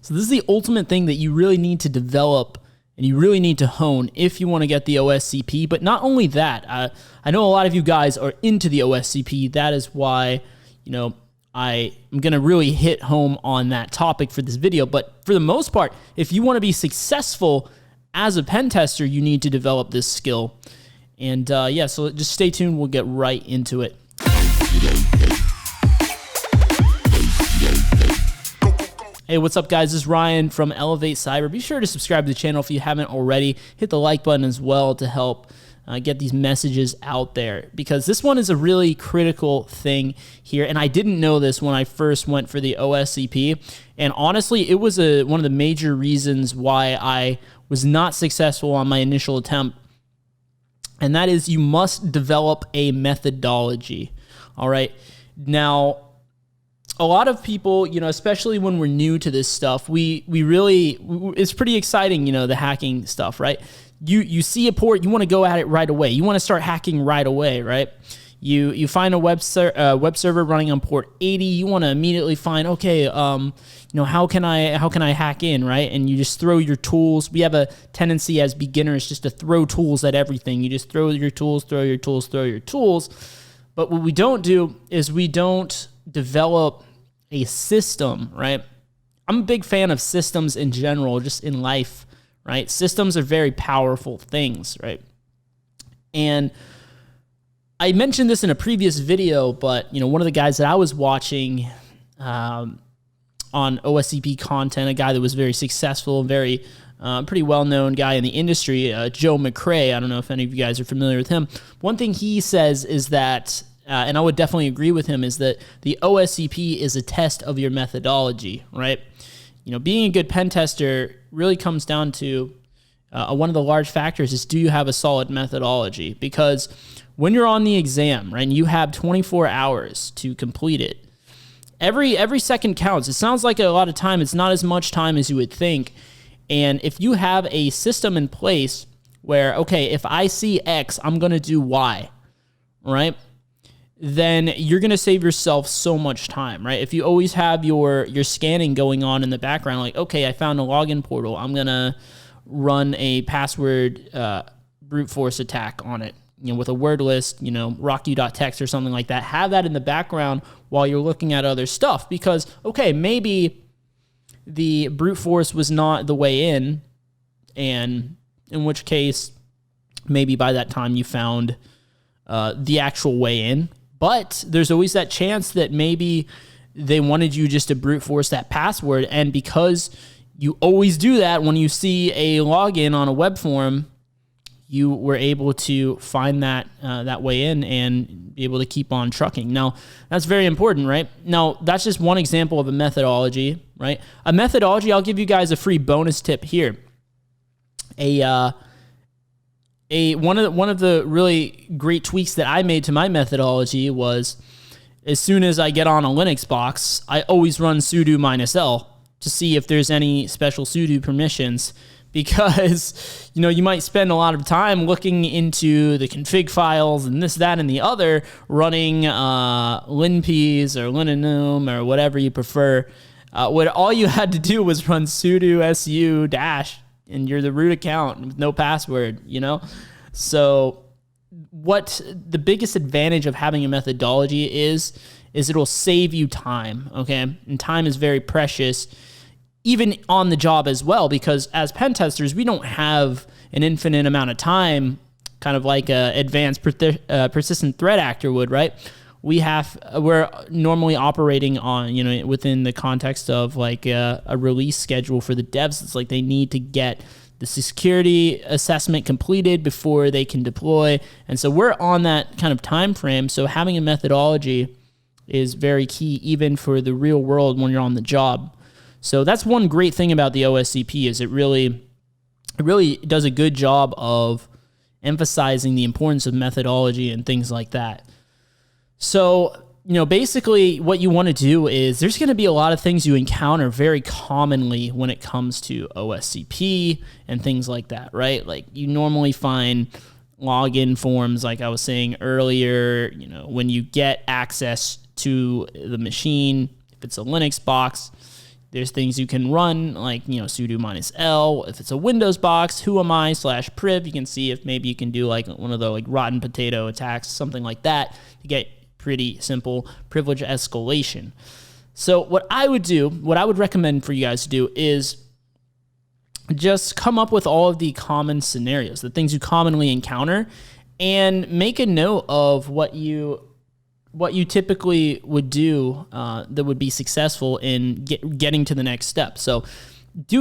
So this is the ultimate thing that you really need to develop and you really need to hone if you want to get the OSCP. But not only that, I know a lot of you guys are into the OSCP. That is why, I am going to really hit home on that topic for this video. But for the most part, if you want to be successful as a pen tester, you need to develop this skill. And so just stay tuned. We'll get right into it. Hey, what's up, guys? This is Ryan from Elevate Cyber. Be sure to subscribe to the channel if you haven't already. Hit the like button as well to help get these messages out there, because this one is a really critical thing here. And I didn't know this when I first went for the OSCP. And honestly, it was one of the major reasons why I was not successful on my initial attempt. And that is, you must develop a methodology. All right. Now, a lot of people, especially when we're new to this stuff, we really, it's pretty exciting, the hacking stuff, right? You see a port, you want to go at it right away. You want to start hacking right away, right? You find a web server running on port 80. You want to immediately find, okay, how can I hack in, right? And you just throw your tools. We have a tendency as beginners just to throw tools at everything. You just throw your tools. But what we don't do is we don't develop a system, right? I'm a big fan of systems in general, just in life, right? Systems are very powerful things, right? And I mentioned this in a previous video, but one of the guys that I was watching on OSCP content, a guy that was very successful, very pretty well-known guy in the industry, Joe McRae. I don't know if any of you guys are familiar with him. One thing he says is that, and I would definitely agree with him, is that the OSCP is a test of your methodology, right? Being a good pen tester really comes down to one of the large factors is, do you have a solid methodology? Because when you're on the exam, right, and you have 24 hours to complete it, every second counts. It sounds like a lot of time. It's not as much time as you would think. And if you have a system in place where, okay, if I see X, I'm going to do Y, right? Then you're going to save yourself so much time, right? If you always have your scanning going on in the background, like, okay, I found a login portal, I'm going to run a password brute force attack on it, with a word list, rockyou.txt or something like that. Have that in the background while you're looking at other stuff, because, okay, maybe the brute force was not the way in, and in which case, maybe by that time you found the actual way in. But there's always that chance that maybe they wanted you just to brute force that password. And because you always do that when you see a login on a web form, you were able to find that way in and be able to keep on trucking. Now, that's very important, right? Now, that's just one example of a methodology, right? A methodology, I'll give you guys a free bonus tip here. One of the really great tweaks that I made to my methodology was, as soon as I get on a Linux box, I always run sudo -l to see if there's any special sudo permissions, because you might spend a lot of time looking into the config files and this, that, and the other, running linps or linenum or whatever you prefer. What all you had to do was run sudo su dash, and you're the root account with no password, So what the biggest advantage of having a methodology is it'll save you time, okay? And time is very precious, even on the job as well, because as pen testers, we don't have an infinite amount of time, kind of like a advanced persistent threat actor would, right? We're normally operating on, within the context of like a release schedule for the devs. It's like they need to get the security assessment completed before they can deploy. And so we're on that kind of time frame. So having a methodology is very key, even for the real world when you're on the job. So that's one great thing about the OSCP, is it really does a good job of emphasizing the importance of methodology and things like that. So, basically what you want to do is, there's going to be a lot of things you encounter very commonly when it comes to OSCP and things like that, right? Like, you normally find login forms, like I was saying earlier, when you get access to the machine, if it's a Linux box, There's things you can run like, sudo -l. If it's a Windows box, whoami/priv, you can see if maybe you can do like one of the like rotten potato attacks, something like that, to get pretty simple privilege escalation. So what I would recommend for you guys to do is just come up with all of the common scenarios, the things you commonly encounter, and make a note of what you typically would do that would be successful in getting to the next step. So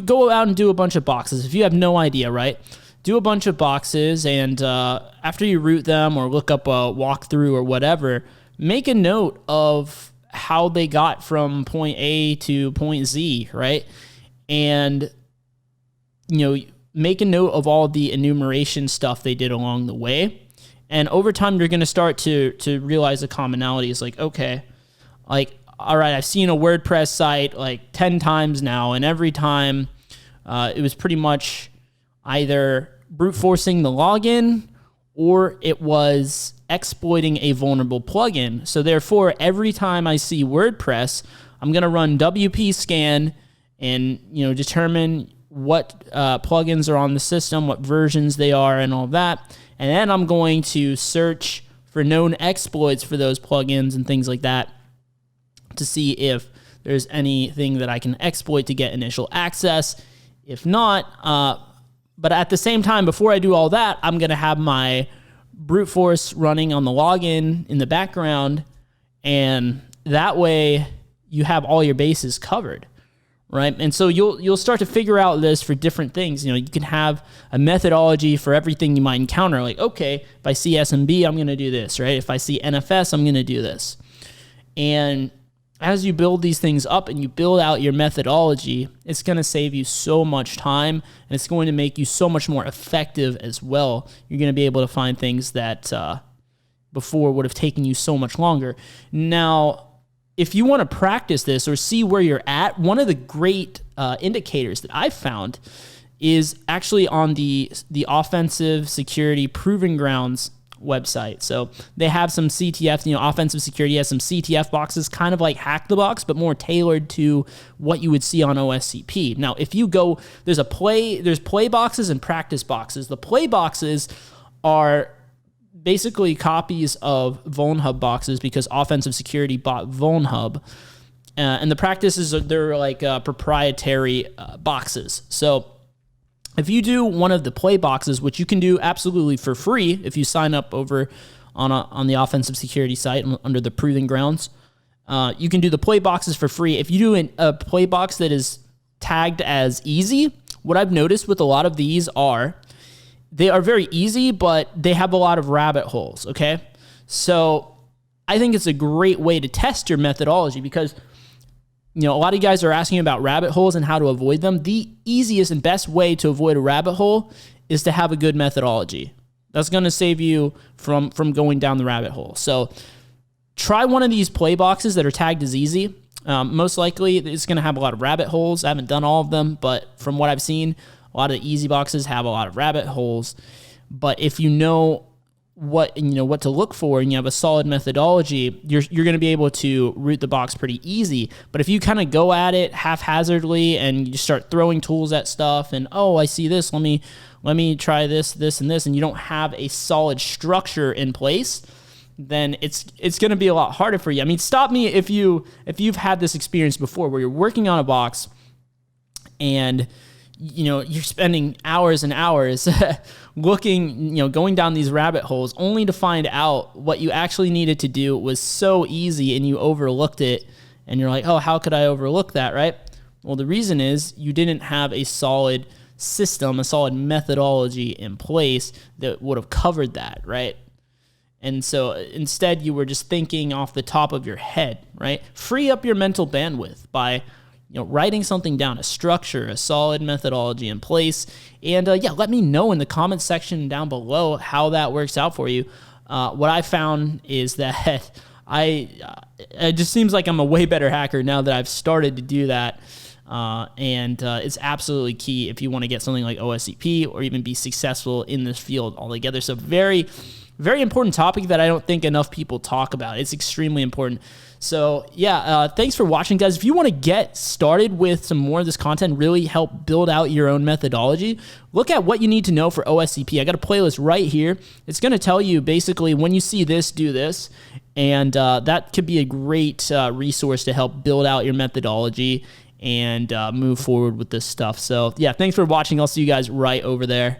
go out and do a bunch of boxes. If you have no idea, right? Do a bunch of boxes, and after you root them or look up a walkthrough or whatever, make a note of how they got from point A to point Z, right? And make a note of all the enumeration stuff they did along the way. And over time, you're going to start to realize the commonalities. Like, okay, like, all right, I've seen a WordPress site like 10 times now, and every time it was pretty much either brute forcing the login or it was exploiting a vulnerable plugin. So therefore, every time I see WordPress, I'm going to run WP scan and determine what plugins are on the system, what versions they are, and all that. And then I'm going to search for known exploits for those plugins and things like that to see if there's anything that I can exploit to get initial access. If not, but at the same time, before I do all that, I'm going to have my brute force running on the login in the background, and that way you have all your bases covered. Right. And so you'll start to figure out this for different things. You can have a methodology for everything you might encounter. Like, okay, if I see SMB, I'm going to do this, right? If I see NFS, I'm going to do this. And as you build these things up and you build out your methodology, it's going to save you so much time, and it's going to make you so much more effective as well. You're going to be able to find things that before would have taken you so much longer. Now, if you want to practice this or see where you're at, one of the great indicators that I've found is actually on the Offensive Security Proving Grounds website. So they have some CTF, Offensive Security has some CTF boxes, kind of like Hack the Box, but more tailored to what you would see on OSCP. Now, if you go, there's play boxes and practice boxes. The play boxes are basically copies of VulnHub boxes because Offensive Security bought VulnHub. And the practices, they're like proprietary boxes. So if you do one of the play boxes, which you can do absolutely for free if you sign up over on the Offensive Security site under the Proving Grounds, you can do the play boxes for free. If you do a play box that is tagged as easy, what I've noticed with a lot of these they are very easy, but they have a lot of rabbit holes, okay? So I think it's a great way to test your methodology because, a lot of you guys are asking about rabbit holes and how to avoid them. The easiest and best way to avoid a rabbit hole is to have a good methodology. That's going to save you from going down the rabbit hole. So try one of these play boxes that are tagged as easy. Most likely, it's going to have a lot of rabbit holes. I haven't done all of them, but from what I've seen, a lot of the easy boxes have a lot of rabbit holes. But if you know what to look for and you have a solid methodology, you're going to be able to root the box pretty easy. But if you kind of go at it haphazardly and you start throwing tools at stuff and, oh, I see this, let me try this, and this, and you don't have a solid structure in place, then it's going to be a lot harder for you. I mean, stop me if you've had this experience before where you're working on a box and you're spending hours and hours looking, going down these rabbit holes only to find out what you actually needed to do was so easy and you overlooked it and you're like, oh, how could I overlook that, right? Well, the reason is you didn't have a solid system, a solid methodology in place that would have covered that, right? And so instead you were just thinking off the top of your head, right? Free up your mental bandwidth by writing something down, a structure, a solid methodology in place. And let me know in the comments section down below how that works out for you. What I found is that it just seems like I'm a way better hacker now that I've started to do that. And it's absolutely key if you want to get something like OSCP or even be successful in this field altogether. So very, very important topic that I don't think enough people talk about. It's extremely important. So yeah, thanks for watching, guys. If you want to get started with some more of this content, really help build out your own methodology, look at what you need to know for OSCP. I got a playlist right here. It's going to tell you basically when you see this, do this. And that could be a great resource to help build out your methodology and move forward with this stuff. So yeah, thanks for watching. I'll see you guys right over there.